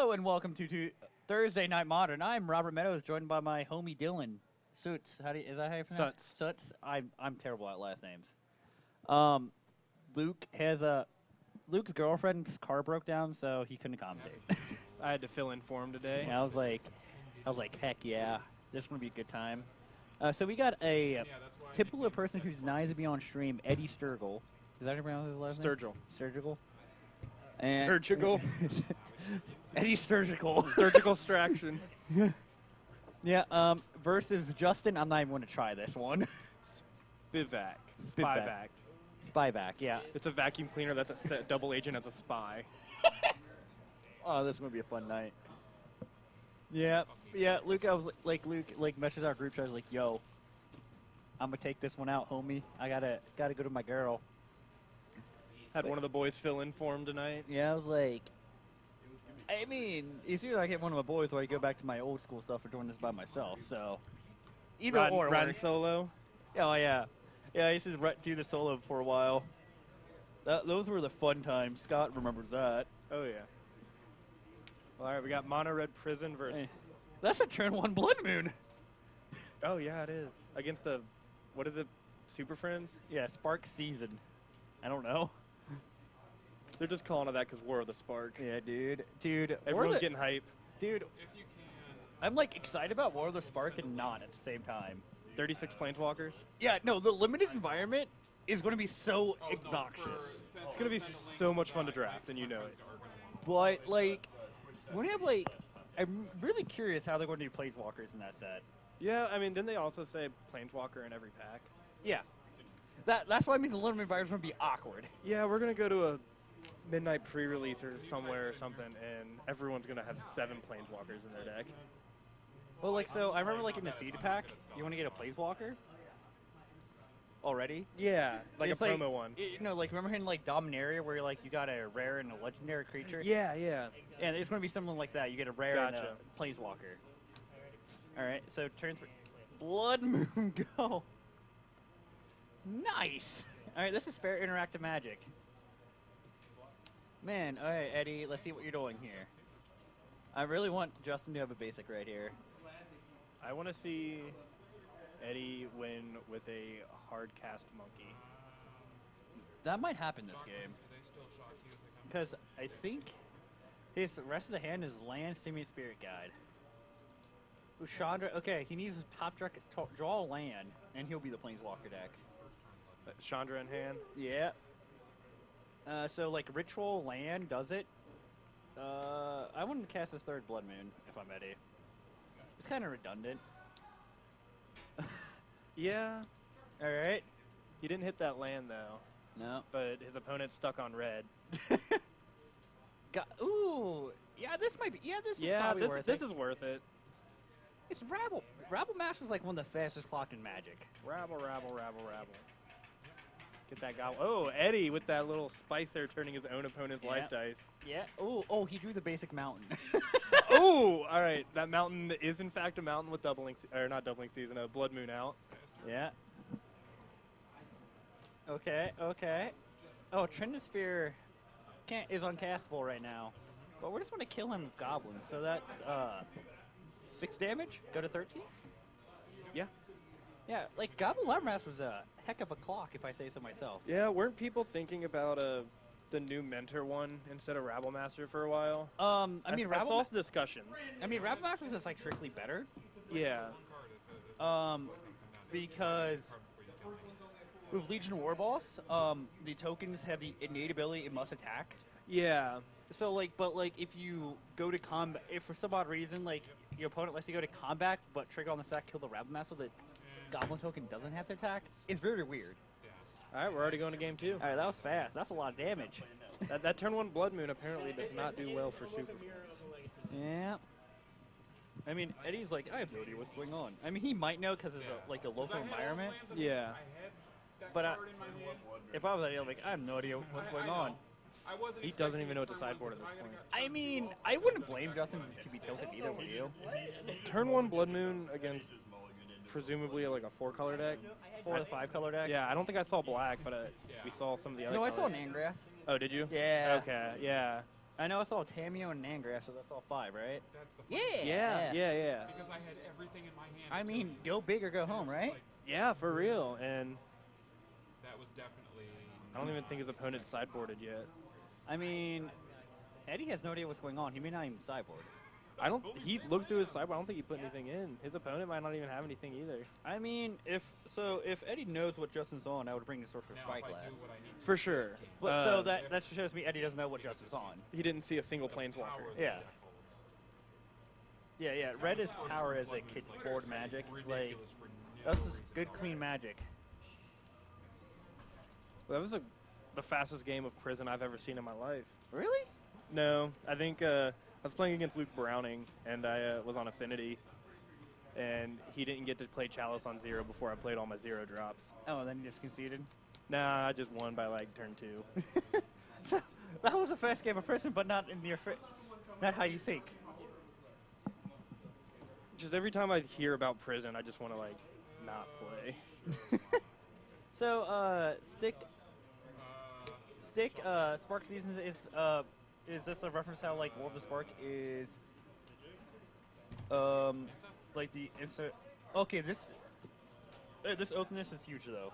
Hello and welcome to Thursday Night Modern. I'm Robert Meadows, joined by my homie Dylan Suits. Is that how you pronounce it? Suts. I'm terrible at last names. Luke's girlfriend's car broke down, so he couldn't accommodate. I had to fill in for him today. Yeah, I was like, heck yeah, this is gonna be a good time. So we got a typical person who denies to be on stream, Eddie Sturgill. Is that how you pronounce his last name? Sturgill. Sturgill. Eddie Sturgill. Surgical extraction. Yeah, versus Justin. I'm not even going to try this one. Spivack. Spivack, yeah. It's a vacuum cleaner that's a double agent as a spy. Oh, this is going to be a fun night. Yeah, Luke, I was like, messaged our group chat. I was like, yo, I'm going to take this one out, homie. I gotta go to my girl. Had one of the boys fill in for him tonight. Yeah, I was like, I mean, it's either I get one of my boys or I go back to my old school stuff or doing this by myself. So, either or. Riding solo? Oh, yeah. Yeah, I used to do the solo for a while. Those were the fun times. Scott remembers that. Oh, yeah. Well, all right, we got Mono Red Prison versus... Hey, that's a turn 1 Blood Moon. Oh, yeah, it is. Against the... What is it? Super Friends? Yeah, Spark Season. I don't know. They're just calling it that because War of the Spark. Yeah, dude. Everyone's getting hype. Dude, I'm, like, excited about War of the Spark and not at the same time. 36 Planeswalkers? Yeah, no, the limited environment is going to be so obnoxious. It's going to be so much fun to draft, and you know it. But, like, when you have, like, I'm really curious how they're going to do Planeswalkers in that set. Yeah, I mean, didn't they also say Planeswalker in every pack? Yeah. That's why I mean the limited environment is going to be awkward. Yeah, we're going to go to a midnight pre-release or somewhere or something, and everyone's going to have 7 Planeswalkers in their deck. Well, like, so I remember, like, in the seed pack, you want to get a Planeswalker already. Yeah, like it's a promo one. Like, remember in, like, Dominaria where, like, you got a rare and a legendary creature? Yeah. And it's going to be something like that. You get a rare and a Planeswalker. All right, so turn 3. Blood Moon, go. Nice. All right, this is fair interactive Magic. Man, all right, Eddie, let's see what you're doing here. I really want Justin to have a basic right here. I want to see Eddie win with a hard cast monkey. That might happen this game. Because I think his rest of the hand is Land, Simian Spirit Guide. Chandra, okay, he needs to draw a land, and he'll be the Planeswalker deck. Chandra in hand? Yeah. So, like, Ritual Land does it. I want to cast this 3rd Blood Moon, if I'm Eddie. It's kind of redundant. Yeah. All right. He didn't hit that land, though. No. But his opponent's stuck on red. Ooh. Yeah, this might be. Yeah, this is probably worth it. This is worth it. It's Rabble. Rabble Master is like one of the fastest clocked in Magic. Rabble. Get that guy. Oh, Eddie with that little spice there turning his own opponent's life dice. Yeah. Oh, he drew the basic mountain. Oh, all right. That mountain is, in fact, a mountain with not doubling season, a Blood Moon out. Yeah. Okay. Oh, Trinisphere is uncastable right now. But we just want to kill him with goblins. So that's 6 damage. Go to 13. Yeah. Yeah, like Goblin Master was a heck of a clock, if I say so myself. Yeah, weren't people thinking about the new Mentor one instead of Rabble Master for a while? I saw some discussions. I mean, Rabble Master is just like strictly better. Yeah. Because with Legion Warboss, the tokens have the innate ability it must attack. Yeah. So if you go to combat, if for some odd reason like your opponent lets you go to combat, but trigger on the stack, kill the Rabble Master, the Goblin token doesn't have to attack. It's very weird. All right, we're already going to game 2. All right, that was fast. That's a lot of damage. that turn 1 Blood Moon apparently does not do well for Super Friends. Yeah. I mean, Eddie's like, I have no idea what's going on. I mean, he might know because it's a local environment. Yeah. But if I was Eddie, I'm like, I have no idea what's going on. He doesn't even know what to sideboard at this point. I mean, I wouldn't blame Justin to be tilted either, would you? Turn 1 Blood Moon against presumably like a 4-color deck. 4 or 5-color deck? Yeah, I don't think I saw black, but we saw some of the other No, colors. I saw an Angrath. Oh, did you? Yeah. Okay, yeah. I know I saw Tamio and Nangrass, so that's all 5, right? That's the Yeah. Yeah. Because I had everything in my hand. I mean, go big or go home, right? Yeah, for real. And That was definitely. I don't even think his opponent's sideboarded yet. I mean, Eddie has no idea what's going on. He may not even sideboard. He looked through his sideboard. I don't think he put anything in. His opponent might not even have anything either. I mean, if Eddie knows what Justin's on, I would bring the Sorcerer's Spyglass. For sure. But so that shows me Eddie doesn't know what Justin's on. He didn't see a single planeswalker. Yeah. Yeah. Red is power as a kid's board magic. Like, that's just good, clean magic. That was the fastest game of Prison I've ever seen in my life. Really? No, I think I was playing against Luke Browning, and I was on Affinity, and he didn't get to play Chalice on 0 before I played all my 0 drops. Oh, and then you just conceded? Nah, I just won by like turn 2. So, that was the first game of Prison, but not in your not how you think. Just every time I hear about Prison, I just want to like not play. So, Spark Seasons is this a reference how like War of the Spark is like the insert? Okay, this openness is huge though.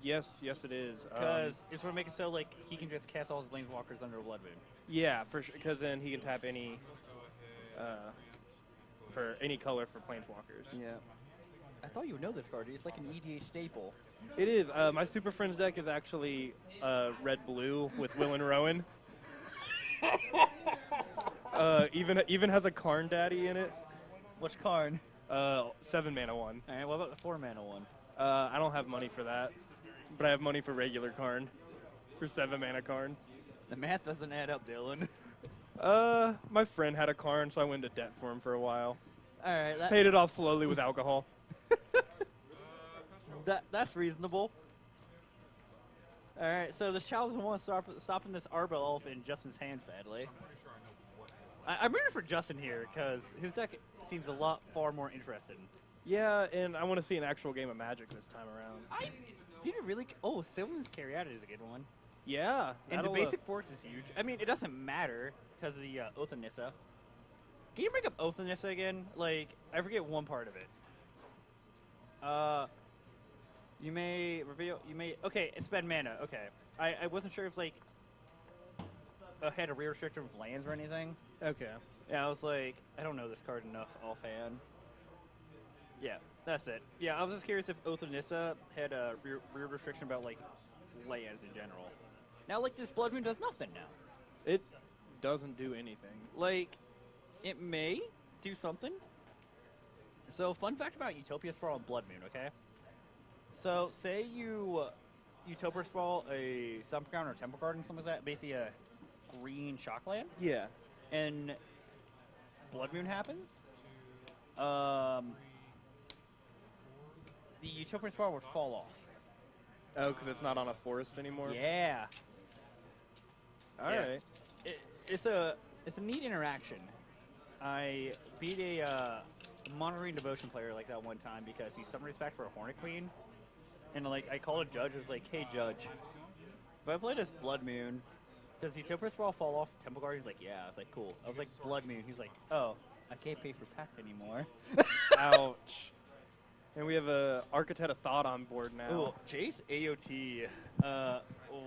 Yes, it is. Because it's going to make it so like he can just cast all his planeswalkers under a Blood Moon. Yeah, for sure. Because then he can tap any for any color for planeswalkers. Yeah. I thought you would know this card. It's like an EDH staple. It is. My Super Friends deck is actually red-blue with Will and Rowan. Even has a Karn Daddy in it. Which Karn? 7-mana one. All right. What about the 4-mana one? I don't have money for that, but I have money for regular Karn. For 7-mana Karn. The math doesn't add up, Dylan. My friend had a Karn, so I went into debt for him for a while. All right. Paid it off slowly with alcohol. That's reasonable. All right, so this child doesn't want to stopping this Arbor Elf in Justin's hand, sadly. I'm rooting for Justin here because his deck seems a lot far more interesting. Yeah, and I want to see an actual game of Magic this time around. Did it really? Oh, Sylvan's Caryatid is a good one. Yeah. And the basic force is huge. I mean, it doesn't matter because of the Oath of Nissa. Can you bring up Oath of Nissa again? Like, I forget one part of it. You may reveal. Okay, spend mana. Okay, I wasn't sure if like had a real restriction of lands or anything. Okay. Yeah, I was like, I don't know this card enough offhand. Yeah, that's it. Yeah, I was just curious if Oath of Nissa had a real restriction about like lands in general. Now, like this Blood Moon does nothing now. It doesn't do anything. Like, it may do something. So, fun fact about Utopia Sprawl and Blood Moon, okay? So, say you Utopia Sprawl a Stump Ground or Temple Garden, something like that, basically a green shockland, Yeah. and Blood Moon happens, the Utopia Sprawl would fall off. Oh, because it's not on a forest anymore? Yeah. All right. It's a neat interaction. I beat a Monterey Devotion player like that one time because he summoned back for a Hornet Queen. And like I called a judge, I was like, hey judge, if I play this Blood Moon, does Utopia Sprawl fall off Temple Guard? He's like, yeah. I was like, cool. I was like, Blood Moon. He's like, oh, I can't pay for pack anymore. Ouch. And we have a Architect of Thought on board now. Ooh, Jace AOT,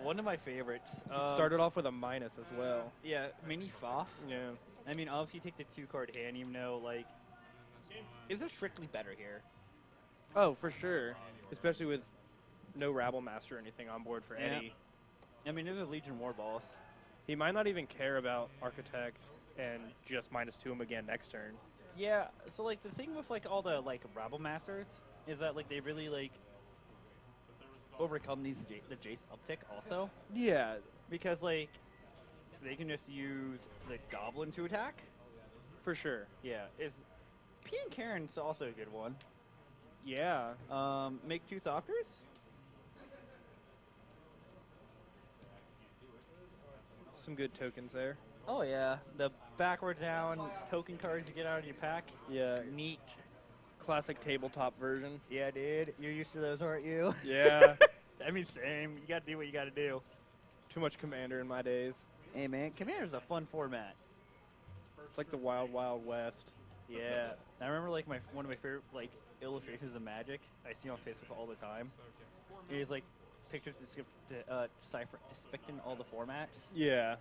one of my favorites. Started off with a minus as well. Yeah, mini Foff. Yeah. I mean, obviously you take the 2-card hand, even though, like, is it strictly better here? Oh, for sure. Especially with no Rabble Master or anything on board for Eddie. I mean, there's a Legion War Boss. He might not even care about Architect and just -2 him again next turn. Yeah, so, like, the thing with, like, all the, like, Rabble Masters is that, like, they really, like, overcome the Jace uptick also. Yeah. Because, like, they can just use the Goblin to attack. For sure. Yeah. P and Karen's also a good one. Yeah. Make 2 Thopters? Some good tokens there. Oh, yeah. The backward down token cards you get out of your pack. Yeah. Neat. Classic tabletop version. Yeah, dude. You're used to those, aren't you? Yeah. I mean, same. You gotta do what you gotta do. Too much Commander in my days. Hey, man, Commander's a fun format. It's like the Wild Wild West. Yeah. I remember, like, one of my favorite, like, illustrations of Magic I see on Facebook all the time. Is, like, pictures depicting all the formats. Yeah.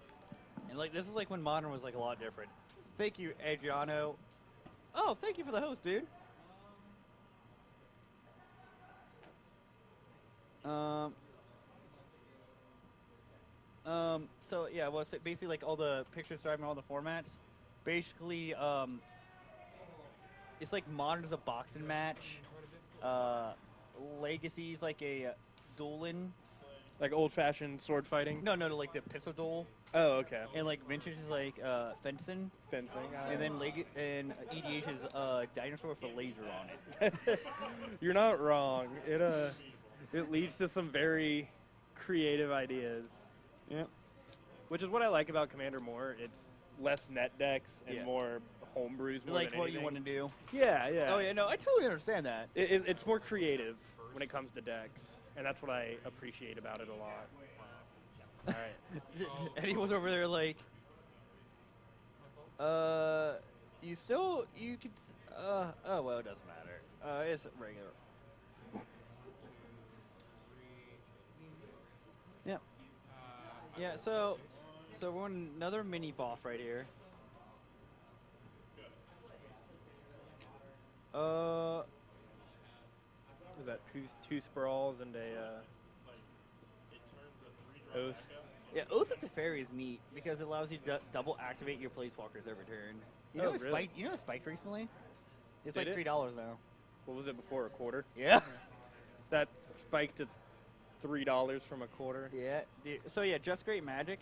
And, like, this is, like, when Modern was, like, a lot different. Thank you, Adriano. Oh, thank you for the host, dude. So yeah, well, so basically like all the pictures driving all the formats. Basically, it's like Modern is a boxing match. Legacy's like a dueling. Like old-fashioned sword fighting? No, like the pistol duel. Oh, okay. And like Vintage is like fencing. Fencing. And then EDH is dinosaur with a laser on it. You're not wrong. It leads to some very creative ideas. Yep. Which is what I like about Commander more. It's less net decks and more homebrews. More Like than what anything. you want to do. Yeah, yeah. Oh yeah, no, I totally understand that. It's more creative when it comes to decks, and that's what I appreciate about it a lot. All right. Eddie was over there like, you could, oh well, it doesn't matter. It's regular. Yeah. Yeah, so we're on another mini boss right here. Is that two sprawls and a oath? Yeah, Oath of the Fairy is neat because it allows you to double activate your planeswalkers every turn. You know, Oh, it really? spiked. You know, it spiked recently. It's Did like it? $3 now. What was it before, a quarter? Yeah. That spiked to $3 from a quarter. Yeah. Dude. So yeah, Just Great Magic.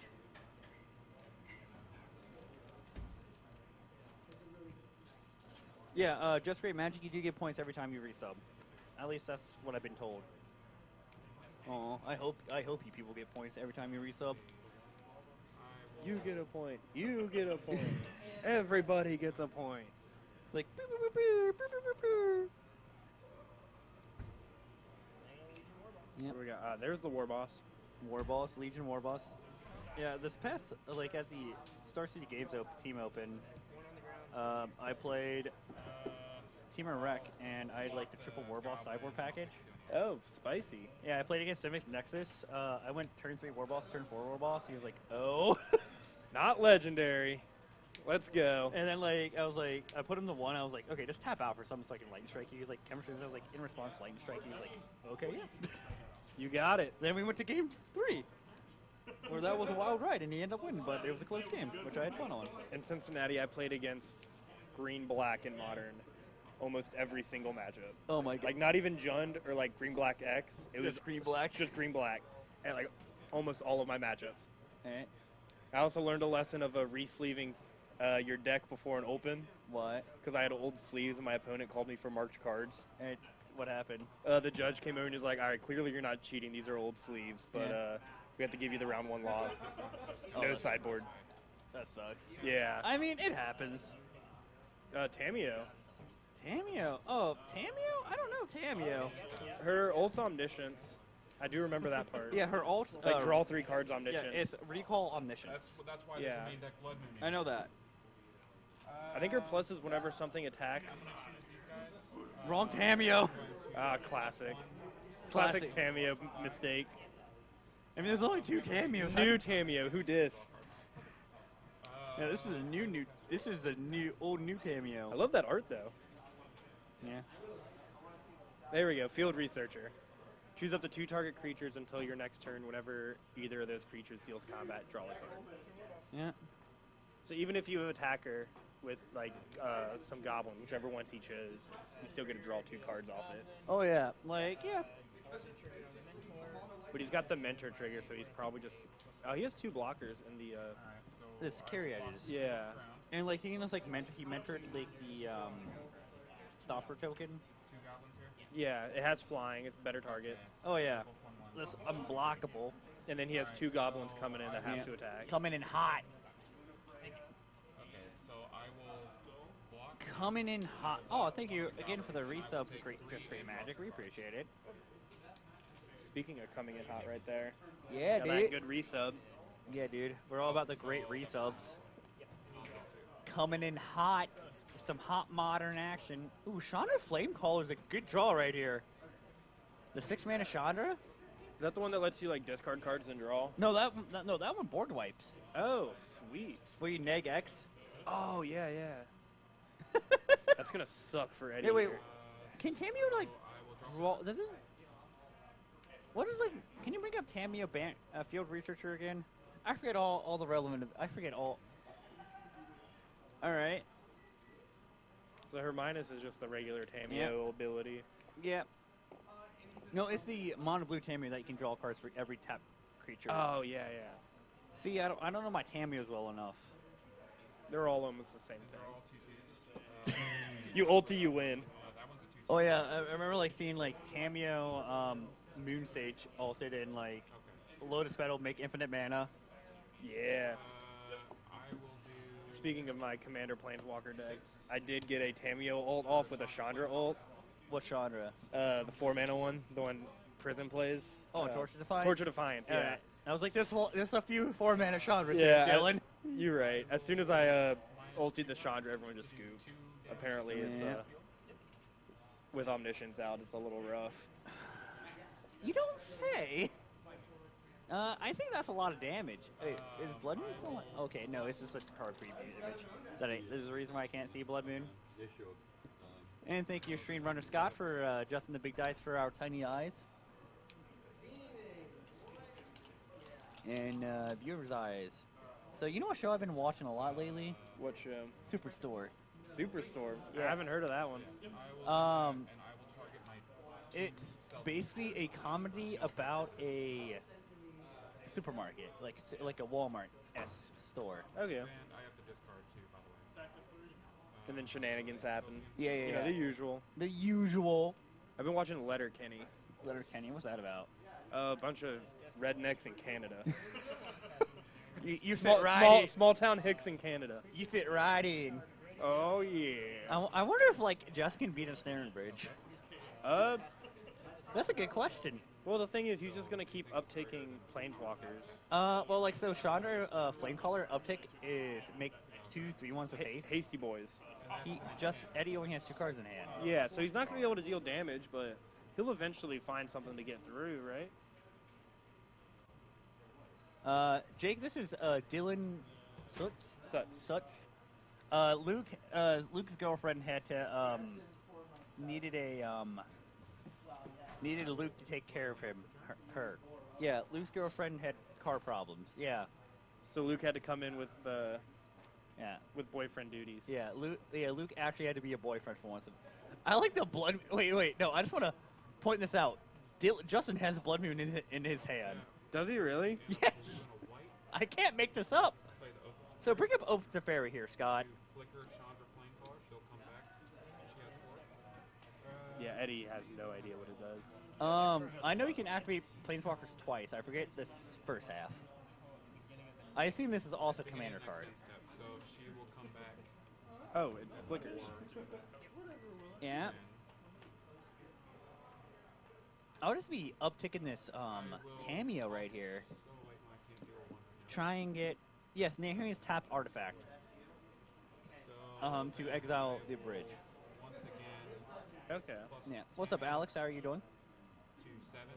Yeah, Just Great Magic. You do get points every time you resub. At least that's what I've been told. Oh, I hope you people get points every time you resub. You get a point. You get a point. Everybody gets a point. Like, boo, boo, boo, boo, boo, boo, boo, boo. What do we got? There's the War Boss. War Boss, Legion War Boss. Yeah, this past, like at the Star City Games Team Open, I played Team Wreck, and I had like the triple War Boss sideboard package. Oh, spicy. Yeah, I played against Civic Nexus. I went turn 3 War Boss, turn 4 War Boss. He was like, oh. Not legendary. Let's go. And then like I was like, I put him to 1. I was like, okay, just tap out for something so I can Lightning Strike. He was like, chemistry. I was like, in response to Lightning Strike. He was like, okay, yeah. You got it. Then we went to game 3, where that was a wild ride, and he ended up winning, but it was a close game, which I had fun on. In Cincinnati, I played against green-black in Modern almost every single matchup. Oh my god. Like, not even Jund or, like, green-black X. It was Just green-black? Just green-black. And, like, almost all of my matchups. Alright. I also learned a lesson of re-sleeving your deck before an open. What? Because I had old sleeves, and my opponent called me for marked cards. And what happened? The judge came over and was like, all right, clearly you're not cheating. These are old sleeves, but we have to give you the round 1 loss. No sideboard. That sucks. Yeah. I mean, it happens. Tamio. Tamio? Oh, Tamio? I don't know Tamio. Her ult's Omniscience. I do remember that part. Yeah, her ult. Like, draw 3 cards Yeah, Omniscience. it's Recall Omniscience. That's why Yeah. there's a main deck Blood Moon. I know that. I think her plus is whenever something attacks. Wrong Tamio. Classic. Classic. Classic Tamio mistake. I mean, there's only 2 Tamios. New Tamio. Who dis? Yeah, this is a new. This is the old new Tamio. I love that art, though. Yeah. There we go. Field Researcher. Choose up to 2 target creatures until your next turn. Whenever either of those creatures deals combat, draw a card. Yeah. So even if you have attacker with like some goblin, whichever ones he chose, you still get to draw 2 cards off it. Oh yeah. Like yeah. But he's got the mentor trigger, so he's probably just. Oh, he has 2 blockers in the. This carry is. Yeah. And like he can just like he mentored like the stopper token. Yeah, it has flying. It's a better target. Oh yeah. This unblockable. And then he has 2 goblins coming in that have to attack. Coming in hot. Okay, so I will block. Coming in hot. Oh, thank you again for the resub. Just great magic. We appreciate it. Speaking of coming in hot right there. Yeah, Got that good resub. Yeah, dude. We're all about the great resubs. Coming in hot. Some hot modern action. Ooh, Chandra Flamecaller is a good draw right here. The 6-mana Chandra? Is that the one that lets you like discard cards and draw? No, that one board wipes. Oh, sweet. Where you neg X. Oh, yeah, yeah. That's going to suck for Eddie. Hey, wait. here. Can Tamio, like, draw? Does it? What is, like, can you bring up Tamio Field Researcher again? I forget all the relevant. I forget all. All right. So her minus is just the regular Tamio Yep. ability. Yeah. No, it's the mono blue Tamio that you can draw cards for every tap creature. Oh, yeah, yeah. See, I don't know my Tamios well enough. They're all almost the same They're thing. all TTs. You ulti, you win. That one's a 2. Oh yeah, I remember like seeing like Tamio, Moon Sage altered and like Okay. Lotus Petal make infinite mana. Yeah. I will do. Speaking of my Commander Planeswalker deck, I did get a Tamio ult off with a Chandra ult. What Chandra? The 4-mana one, the one Prison plays. Oh, Torture Defiance? Torture Defiance, yeah. Alright. I was like, there's a few 4-mana Chandras Yeah, here, Dylan. You're right. As soon as I ultied the Chandra, everyone just scooped. Apparently, it's Yeah. with Omniscience out, it's a little rough. You don't say. I think that's a lot of damage. Wait, is Blood Moon still on? Okay, no, it's just a card preview image. There's a reason why I can't see Blood Moon. Yeah, sure. And thank you, Stream Runner Scott, for adjusting the big dice for our tiny eyes. And viewers' eyes. So you know what show I've been watching a lot lately? What show? Superstore. Superstore. Yeah. I haven't heard of that one. And I will target my. It's basically a comedy about a supermarket, like a Walmart-esque store. Okay. And I have to discard 2, by the way. And then shenanigans happen. Yeah, You know, the usual. The usual. I've been watching Letterkenny. Letterkenny, what's that about? A bunch of rednecks in Canada. You fit right in. Small town hicks in Canada. You fit right in. Oh, yeah. I wonder if, like, Jess can beat a Snare Bridge. That's a good question. Well, the thing is, he's just going to keep uptaking Planeswalkers. Well, like, so Chandra Flamecaller uptick is make 2 3/1s with haste. Hasty boys. Eddie only has 2 cards in hand. Yeah, so he's not going to be able to deal damage, but he'll eventually find something to get through, right? Jake, this is Dylan Sutz. Suts. Luke's girlfriend had to needed a Luke to take care of her. Yeah, Luke's girlfriend had car problems. Yeah. So Luke had to come in with Yeah. with boyfriend duties. Yeah, Luke actually had to be a boyfriend for once. I like the blood. Wait. No, I just want to point this out. Justin has Blood Moon in his hand. Does he really? Yes. I can't make this up. Play the Oath of So bring up Oath to Fairy here, Scott. Flicker Chandra Flamecaller. She'll come back. She has 4. Yeah, Eddie has no idea what it does. I know you can activate Planeswalkers twice. I forget this first half. I assume this is also Commander Next card. end step, so she will come back. Oh, it flickers. Yeah. And I'll just be upticking this Tamio right here. so late when I can't do a 1. Try and get Nahiri's tapped artifact So to exile the bridge. once again, Okay. plus Yeah. What's up, Alex? How are you doing? 2, 7.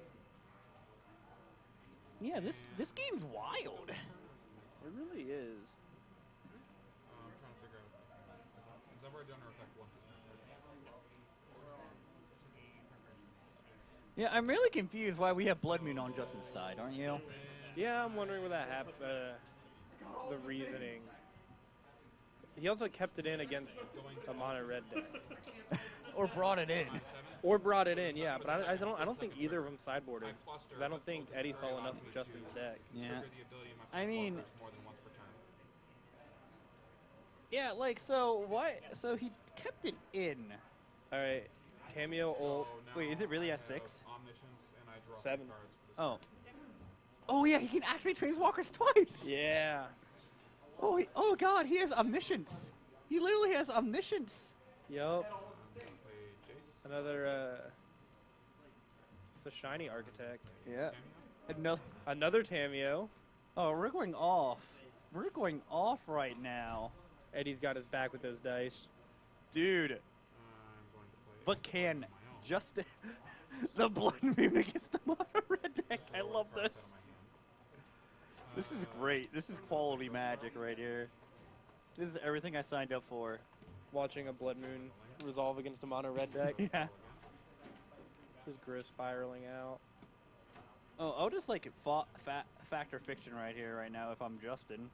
Yeah, this game's wild. It really is. I'm trying to figure out. Is that where I done her effect once it's Yeah, I'm really confused why we have Blood Moon on Justin's side, aren't you? Yeah, I'm wondering where that happened. The reasoning. He also kept it in against a mono red deck, Or brought it in. or brought it in. Yeah, but I don't think either of them sideboarded because I don't think Eddie saw enough of Justin's deck. Yeah. Trigger the ability of my I mean- Planeswalkers more than once per turn. Yeah, like, so what? So he kept it in. All right, Cameo ult. So now Wait, is it really I S6? have Omniscience, and I draw 7. cards for this. Oh, yeah, he can activate Planeswalkers twice. Yeah. Oh God, he has omniscience. He literally has omniscience. Yep. I'm gonna play Jace. Another. It's a shiny architect. Yeah. Tamio. No. Another Tameo. Oh, we're going off. We're going off right now. Eddie's got his back with those dice. Dude. I'm going to play. But can on my own. just the Blood Moon against the Mono Red deck. I Four love cards this. out of my hand. This is great. This is quality Magic right here. This is everything I signed up for. Watching a Blood Moon resolve against a mono red deck. Yeah. Just Gris spiraling out. Oh, I'll just like factor fiction right here, right now, if I'm Justin.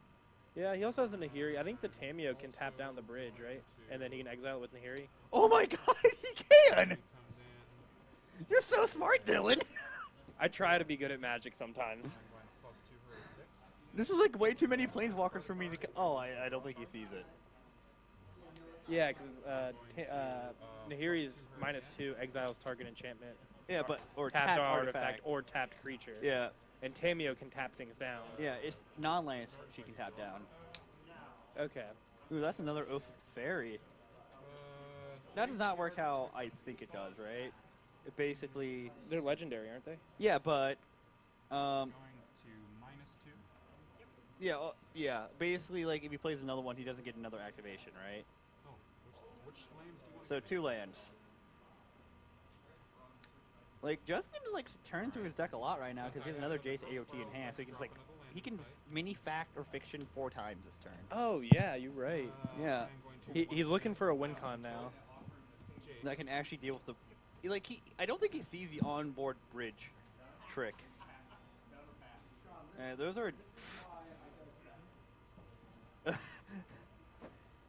Yeah, he also has a Nahiri. I think the Tameo can tap down the bridge, right? And then he can exile it with Nahiri. Oh my god, he can! Comes in. You're so smart, Dylan! I try to be good at Magic sometimes. I'm going plus 2 for a 6. This is like way too many Planeswalkers for me to... Oh, I don't think he sees it. Yeah, because Nahiri's -2 exiles target enchantment. Yeah, but... Or tapped tapped artifact or tapped creature. Yeah. And Tameo can tap things down. Yeah, it's non-lands she can tap down. Okay. Ooh, that's another Oath of the Fairy. That does not work how I think it does, right? It basically... They're legendary, aren't they? Yeah, but... Going to -2. Yeah, yeah. Basically, like, if he plays another one, he doesn't get another activation, right? Oh, which lands do you want? So 2 lands. Like, Justin is, like, turning through his deck a lot right now because he has another Jace AOT in hand, so he can just, like... He can mini fact or fiction 4 times this turn. Oh, yeah, you're right. Yeah. I'm going to He's looking for a win con now. That can actually deal with the... Like, I don't think he sees the onboard bridge trick. Those are...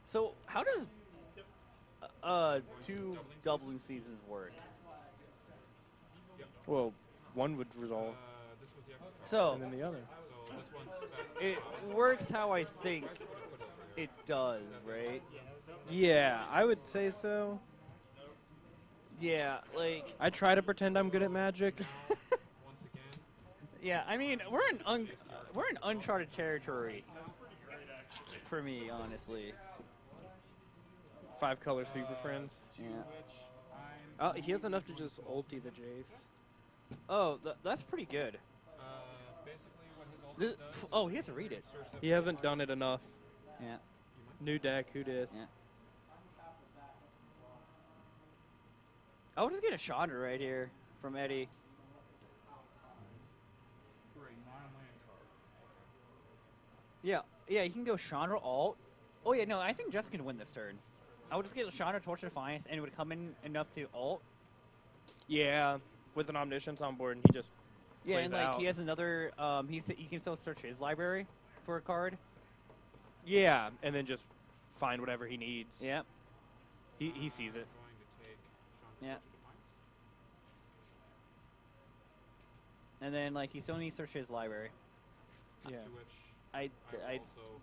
So, how does 2 doubling seasons work? Well, one would resolve, this was the extra card. So, and then the other. So this one's back. it works how I think it does, right? Yeah, I would say so. Yeah, like... I try to pretend I'm good at Magic. Once again. Yeah, I mean, we're in uncharted territory for me, honestly. 5-color Super Friends. Yeah. Oh, he has enough to just ulti the Jace. Oh, that's pretty good. Basically what his ultimate does. Oh, he has to read it. He hasn't done it enough. Yeah. New deck, who dis? Yeah. I'll just get a Chandra right here from Eddie. For a non-land card. Yeah, he can go Chandra alt. Oh yeah, no, I think Justin can win this turn. I would just get Chandra Torch of Defiance, and it would come in enough to alt. Yeah, with an Omniscience on board, and he just Yeah, plays and like out. he has another. He can still search his library for a card. Yeah, and then just find whatever he needs. Yeah. He sees it. Going to take Yeah. Sean Defiance. And then like he still needs to search his library. Yeah. To which I I will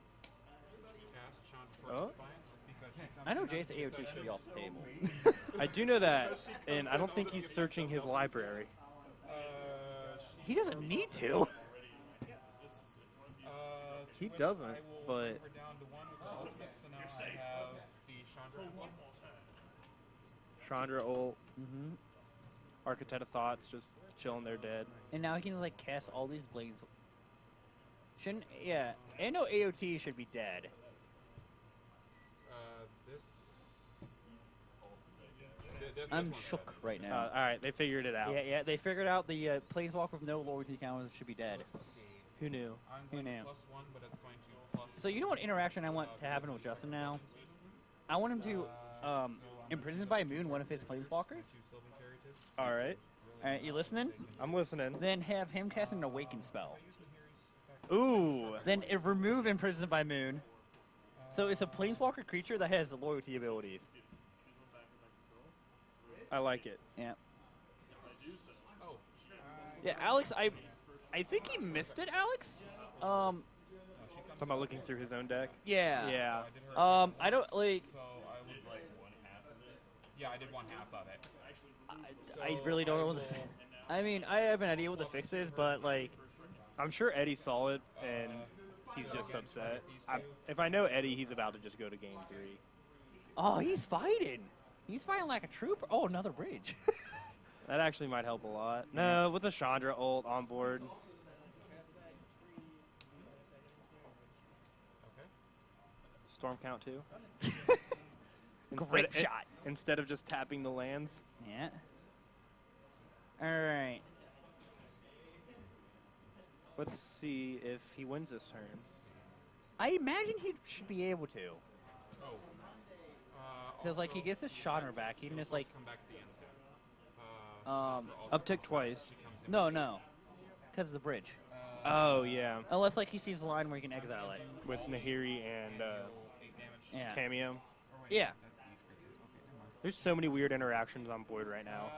also cast Sean Torch Oh. of Defiance because he comes I know in Jace after AOT should be off the table. I do know that, and I don't think he's searching his library. He doesn't need to. He which doesn't, I will but- bring her down to 1 with the ultimate, so now I have the Chandra emblem. Chandra ult, Mm-hmm. Architect of Thoughts, just chilling there dead. And now he can like cast all these blades. Shouldn't I know AOT should be dead. This I'm one's shook dead. right now. All right, they figured it out. Yeah, they figured out the Planeswalker with no loyalty counters should be dead. Let's see. Who knew? I'm Who going to knew? +1, but it's going to plus. So you know what interaction I want to happen with Justin now? I want him to imprisoned by Moon one of his Planeswalkers. 2 Sylvan Carry Tips. All right, All right, you listening? I'm listening. Then have him cast an Awaken spell. Ooh, Then remove Imprisoned by Moon. So it's a Planeswalker creature that has the loyalty abilities. I like it. Yeah. Oh. Yeah, Alex, I think he missed it, Alex. Talking about looking through his own deck. Yeah. Yeah. I don't like. So I would like 1/2 of it. Yeah, I did 1/2 of it. I really don't know what the. I mean, I have an idea what the fix is, but like, I'm sure Eddie saw it, and he's so just again, upset. these two. If I know Eddie, he's about to just go to game 3. oh, he's fighting. He's fighting like a trooper. Oh, another bridge. That actually might help a lot. No, with the Chandra ult on board. Storm count too? Great shot. Instead of just tapping the lands. Yeah. All right. Let's see if he wins this turn. I imagine he should be able to. Oh. Because, like, he gets his Chandra back. He can just, like... Come back at the end step. Uptick twice. No. Because of the bridge. Oh, yeah. Unless, like, he sees the line where he can exile it. With Nahiri and Yeah. Cameo. Yeah. There's so many weird interactions on board right now.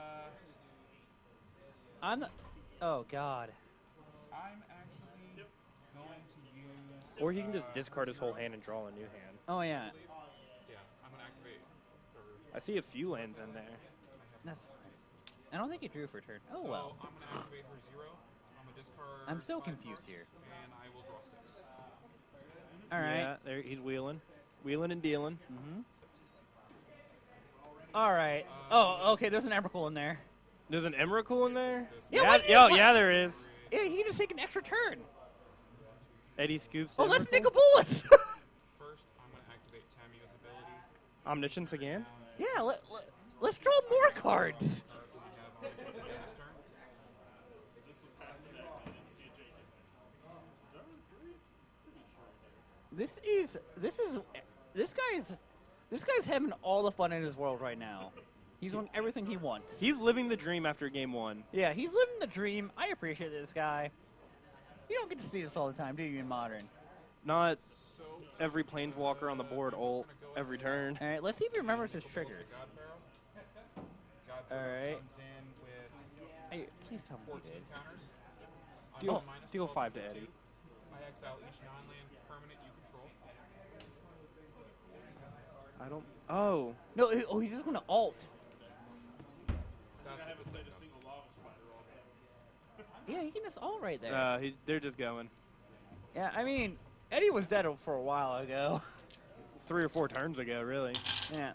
I'm not... Oh, God. I'm actually going to use... Or he can just discard his whole hand and draw a new hand. Oh, yeah. Yeah, I'm going to activate... I see a few lands in there. That's fine. I don't think he drew for a turn. Oh, So well. I'm going to activate her 0. I'm going to discard... I'm so 5 confused cards, here. And I will draw 6. All right. Yeah, there he's wheeling. Wheeling and dealing. Mm-hmm. All right. Oh, okay, there's an Emrakul in there. There's an Emrakul in there? Yeah, Yeah, there is. Yeah, he can just take an extra turn. Eddie scoops. Oh, that's Emrakul. Nicobolus. First, I'm going to activate Tammy's ability. Omniscience again? Yeah, let's draw more cards. I have Omniscience again this turn. This guy's having all the fun in his world right now. He's doing everything he wants. He's living the dream after game 1. Yeah, he's living the dream. I appreciate this guy. You don't get to see this all the time, do you, in Modern? Not every planeswalker on the board ult every turn. All right, let's see if he remembers his triggers. God All right. comes in with Hey, please tell me 14 he did. counters. Deal, Minus deal 12 5 to equal Eddie. I exile each non-land permanent you control. I don't. Oh. No, he's just going to alt. That's what this deck does. Yeah, he can just alt right there. They're just going. Yeah, I mean, Eddie was dead for a while ago. 3 or 4 turns ago, really. Yeah.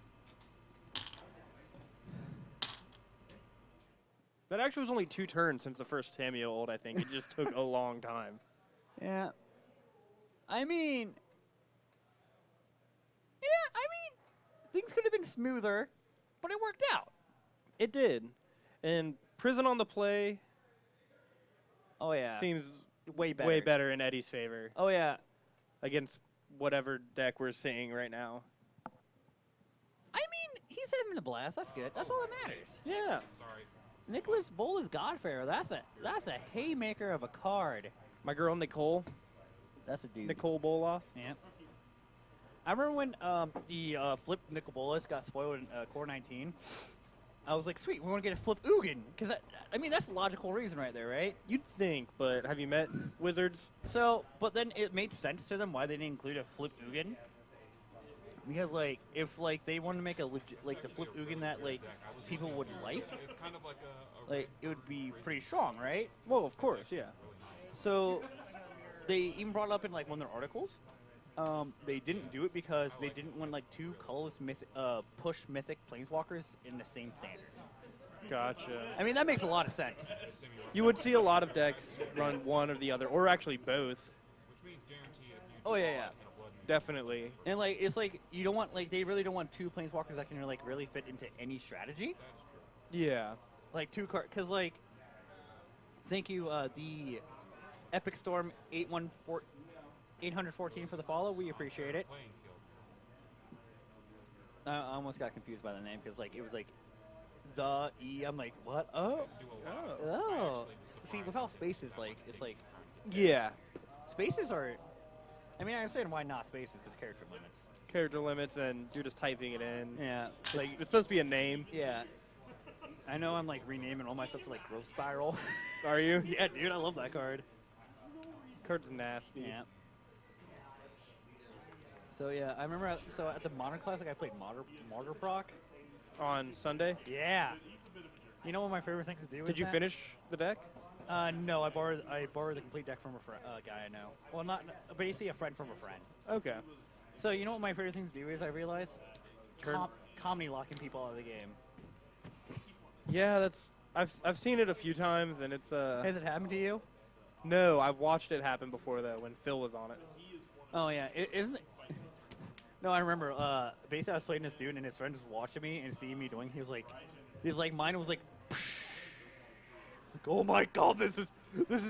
That actually was only 2 turns since the first Tamio ult, I think. It just took a long time. Yeah. I mean, things could have been smoother, but it worked out. It did. And Prison on the play Oh, yeah. seems way better. way better in Eddie's favor Oh, yeah. against whatever deck we're seeing right now. I mean, he's having a blast. That's good. That's all that matters. Yeah. Sorry. Nicholas Bolas Godfair. That's a haymaker of a card. My girl Nicole. That's a dude. Nicole Bolas. Yeah. I remember when the flip Nicol Bolas got spoiled in Core 19. I was like, sweet, we want to get a flip Ugin. Because, I mean, that's the logical reason right there, right? You'd think, but have you met Wizards? So, but then it made sense to them why they didn't include a flip Ugin. Because, like, if, like, they wanted to make a legit, like, the flip Ugin that, like, people would like, It's kind of like a like, it would be pretty strong, right? Well, of course, yeah. So, they even brought it up in, like, one of their articles. They didn't do it because they didn't want, like, 2 colorless push mythic planeswalkers in the same standard. Gotcha. I mean, that makes a lot of sense. You would see a lot of decks run one or the other, or actually both. which means guarantee if you Oh, yeah, draw, yeah. you get a blood moon. Definitely. And, like, it's like, you don't want, like, they really don't want 2 planeswalkers that can, like, really fit into any strategy. That is true. Yeah. Like, 2 cards, because, like, thank you, the Epic Storm 814 for the follow. We appreciate it. Playing field. I almost got confused by the name because, like, it was like the E. I'm like, what? Oh, Do a lot. Oh. I oh. actually was See, surprised. without spaces, like, it's like Yeah. spaces are. I mean, I understand why not spaces because character limits. Character limits, and you're just typing it in. Yeah, Like, it's supposed to be a name. yeah. I know I'm like renaming all my stuff to like Growth Spiral. Are you? Yeah, dude, I love that card. Card's nasty. Yeah. So yeah, I remember. So at the Modern Classic, I played Martyr Proc. On Sunday? Yeah. You know what my favorite things to do? Did you finish the deck? No, I borrowed the complete deck from a guy I know. Well, not basically a friend from a friend. Okay. So you know what my favorite thing to do is? I realized Turn- comedy locking people out of the game. Yeah, that's. I've seen it a few times, and it's Has it happened to you? No, I've watched it happen before though when Phil was on it. Oh yeah, isn't it? No, I remember. Basically, I was playing this dude, and his friend was watching me and seeing me doing. He was like, mine was like, oh my god, this is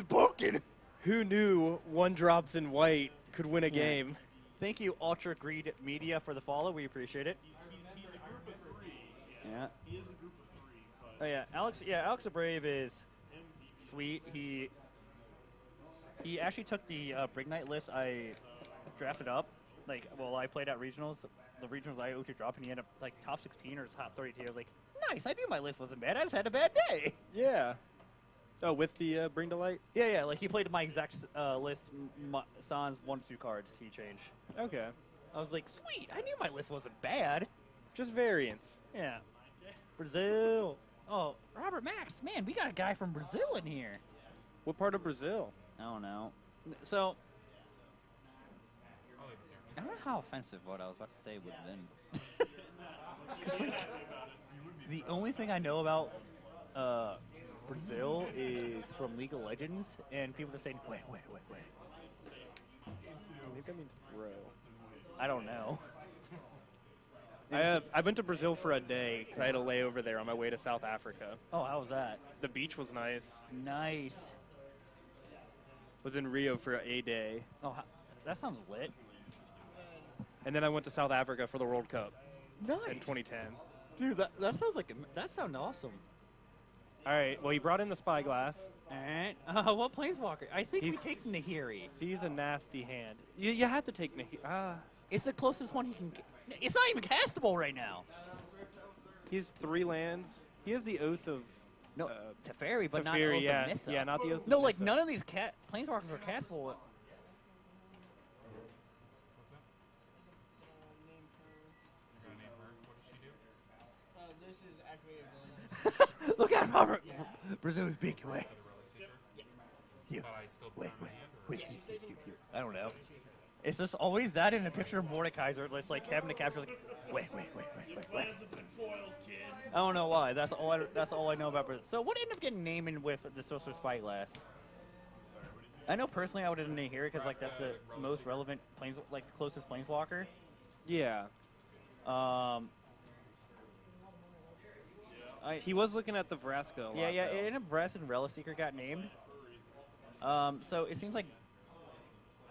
broken. Who knew 1-drops in white could win a game? Thank you, Ultra Greed Media, for the follow. We appreciate it. He's a group of 3. Yeah. He is a group of 3. But Oh yeah, Alex. Yeah, Alex the Brave is sweet. He actually took the Brig Knight list I drafted up. Like, well, I played at regionals. The regionals I OT dropped, and he ended up like top 16 or top 32. I was like, nice. I knew my list wasn't bad. I just had a bad day. Yeah. Oh, with the Bring to Light? Yeah. Like he played my exact list. Sans 1-2 cards. He changed. Okay. I was like, sweet. I knew my list wasn't bad. Just variants. Yeah. Brazil. Oh, Robert Max. Man, we got a guy from Brazil in here. What part of Brazil? I don't know. So, I'll leave it here. I don't know how offensive what I was about to say would have been. 'Cause, like, the only thing I know about Brazil is from League of Legends, and people are saying, wait. I think that means bro. I don't know. I went to Brazil for a day because I had a layover there on my way to South Africa. Oh, how was that? The beach was nice. Nice. Was in Rio for a day. Oh, that sounds lit. And then I went to South Africa for the World Cup Nice. in 2010. Dude, that sounds like that sounds awesome. All right, well, he brought in the Spyglass. All right. What Planeswalker? I think we take Nahiri. He's a nasty hand. You have to take Nahiri. It's the closest one he can get. It's not even castable right now. He's 3 lands. He has the Oath of... No, Teferi, but not Teferi, Oath yeah. of Nissa. Yeah, not the Oath No, of like Nissa. none of these Planeswalkers are castable. What's that? You got a name for her? What does she do? This is activated villain. Look at Robert. Brazil's big way. The Relic Seeker? You. But I still put Wait. her in my hand? Or? I don't know. It's just always that in a picture of Mordekaiser. It's like having to capture. Like, wait. plans have been foiled, kid. I don't know why. That's all I know about Brazil. So what ended up getting named with the Sorcerer Spyglass? I know personally I would have named here because like that's the most relevant the closest Planeswalker. Yeah. He was looking at the Vraska a lot, Yeah. though. And a Breast and Relic Seeker got named. So it seems like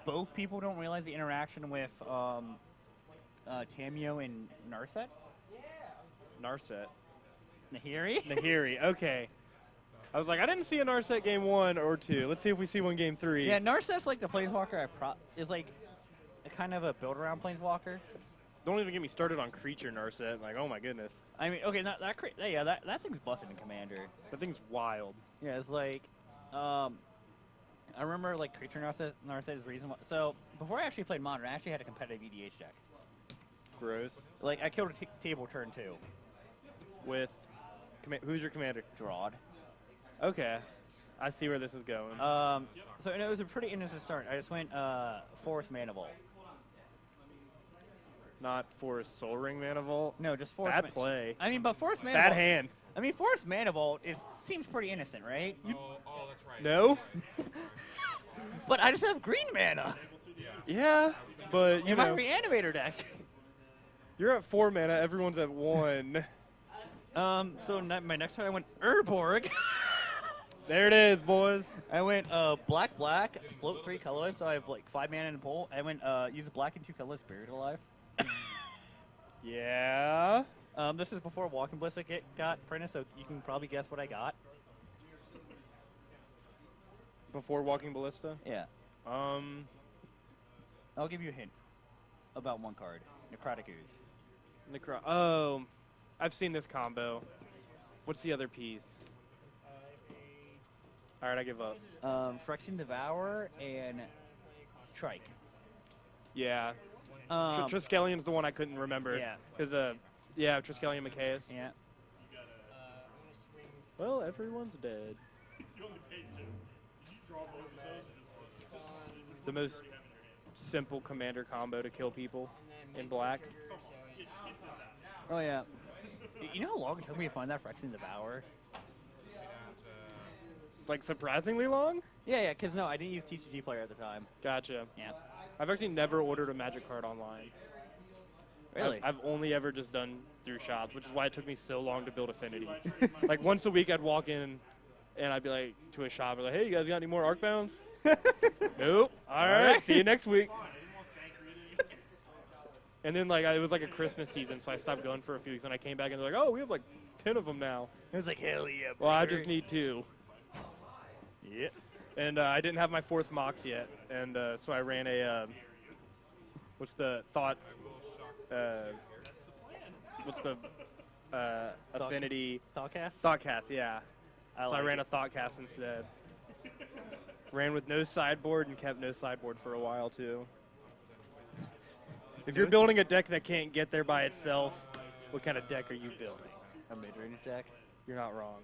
both people don't realize the interaction with Tamio and Narset. Narset. Nahiri? Nahiri, okay. I was like, I didn't see a Narset game 1 or 2. Let's see if we see one game 3. Yeah, Narset's like the Planeswalker is like a kind of a build-around Planeswalker. Don't even get me started on creature Narset. Like, oh my goodness. I mean, okay, that thing's busted in Commander. That thing's wild. Yeah, it's like, I remember like creature Narset is reason why. So before I actually played Modern, I actually had a competitive EDH deck. Gross. Like I killed a table turn 2. With, who's your commander? Drawed. Okay. I see where this is going. So and it was a pretty innocent start. I just went Forest Mana Vault. Not Forest Soul Ring Mana Vault. No, just Forest. Bad play. I mean, but Forest Mana Bad Vault. hand. I mean, Forest Mana Vault seems pretty innocent, right? Oh, that's right. No? But I just have green mana Yeah, but you in my know, Reanimator deck. you're at 4 mana. Everyone's at 1. So my next turn I went Urborg. There it is, boys. I went black, float 3 colorless, so I have like 5 mana in the pool. I went use a black and 2 colorless, Buried Alive. Yeah. This is before Walking Bliss got printed, so you can probably guess what I got. Before Walking Ballista. Yeah. I'll give you a hint about one card. Necrotic Ooze. Oh, I've seen this combo. What's the other piece? All right, I give up. Phyrexian Devourer and Trike. Yeah. Um, Triskellion's the one I couldn't remember. Yeah. Because, yeah, Triskelion Machaeus. Yeah. Well, everyone's dead. You only paid 2. Did you draw both of those? Or just The most simple commander combo to kill people in black. Oh, yeah. You know how long it took me to find that Phyrexian Devourer? Like, surprisingly long? Yeah, because no, I didn't use TCG Player at the time. Gotcha. Yeah. I've actually never ordered a Magic card online. Really? I've only ever just done through shops, which is why it took me so long to build Affinity. Like once a week I'd walk in and I'd be like to a shop, like, hey, you guys got any more Arcbounds? Nope. All right, see you next week. And then like it was like a Christmas season, so I stopped going for a few weeks, and I came back and they're like, oh, we have like 10 of them now. It was like, hell yeah, Well, I brother. just need 2. Yep. And I didn't have my 4th Mox yet, and so I ran a what's the thought? What's the Affinity? Thoughtcast? Thoughtcast, yeah. I So I ran a Thoughtcast instead. Ran with no sideboard and kept no sideboard for a while too. If you're building a deck that can't get there by itself, what kind of deck are you building? A mid-range deck. You're not wrong.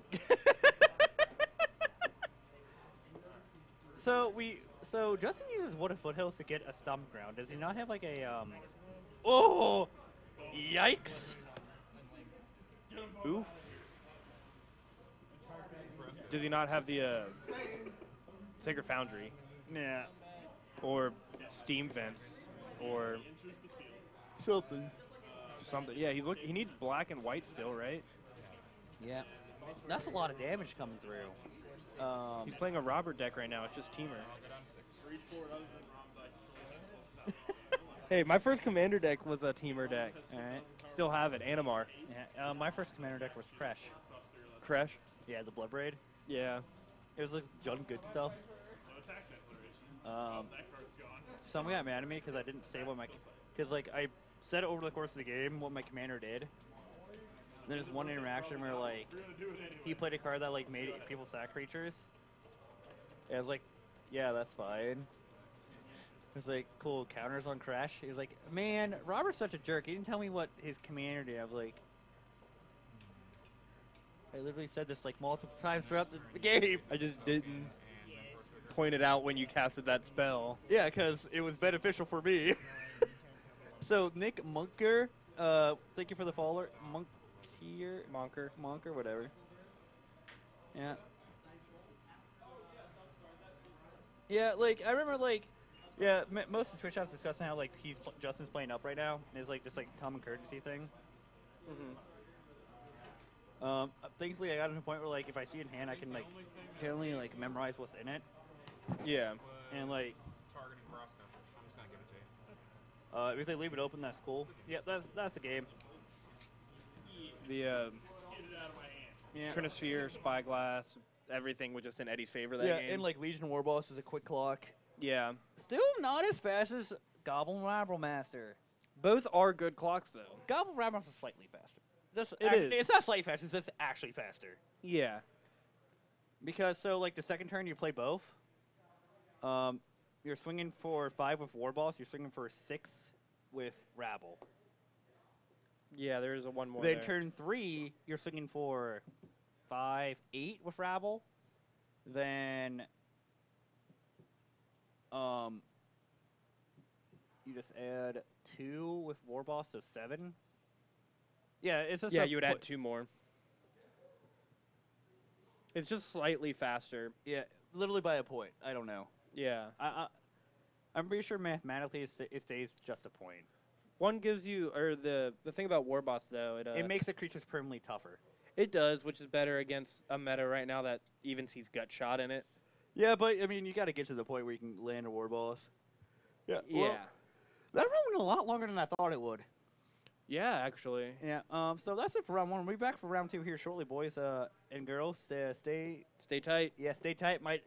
So Justin uses Wooded Foothills to get a stomp ground. Does he not have like a Oh, yikes! Oof. Does he not have the Sacred Foundry Yeah. or Steam Vents or something? Yeah, he needs black and white still, right? Yeah. That's a lot of damage coming through. He's playing a Robert deck right now. It's just Teamers. Hey, my first Commander deck was a Teamer deck. All right. Still have it. Animar. Yeah. My first commander deck was Crash. Crash? Yeah, the Bloodbraid. Yeah. It was like done good stuff. Someone got mad at me because I didn't say what because like I said over the course of the game what my commander did. There's one interaction where like he played a card that like made people sack creatures. And I was like, yeah, that's fine. It's like cool counters on Crash. He was like, man, Robert's such a jerk. He didn't tell me what his commander did. I was like, I literally said this like multiple times throughout the game. I just didn't point it out when you casted that spell. Yeah, because it was beneficial for me. So Nick Munker, thank you for the follower. Monker, whatever. Yeah. Yeah, like I remember, like, yeah, most of Twitch house discussing how like Justin's playing up right now, and it's like just like a common courtesy thing. Thankfully, I got to the point where like if I see it in hand, I can like generally like memorize what's in it, Yeah. and like Targeting Nebraska. I'm just gonna give it to you. if they leave it open, that's cool. Yeah, that's the game. The Yeah. Trinosphere, Spyglass, everything was just in Eddie's favor that Yeah, game. and like Legion Warboss is a quick clock. Yeah. Still not as fast as Goblin Rabble Master. Both are good clocks, though. Goblin Rabble Master is slightly faster. Is. It's not slightly faster, it's just actually faster. Yeah. Because, so, like, the second turn, you play both. You're swinging for 5 with Warboss, you're swinging for 6 with Rabble. Yeah, there's a one more Then there. turn 3, you're swinging for 5, 8 with Rabble. Then, you just add 2 with Warboss, so 7. Yeah, it's just Yeah, you would add 2 more. It's just slightly faster. Yeah, literally by a point. I don't know. Yeah. I'm pretty sure mathematically it stays just a point. One gives you, or the thing about Warboss, though, It makes the creatures permanently tougher. it does, which is better against a meta right now that even sees Gut Shot in it. Yeah, but I mean, you got to get to the point where you can land a Warboss. Yeah. Well, Yeah. that run went a lot longer than I thought it would. Yeah, actually. Yeah. So that's it for round 1. We'll be back for round 2 here shortly, boys and girls. Stay Stay tight. Yeah, stay tight. My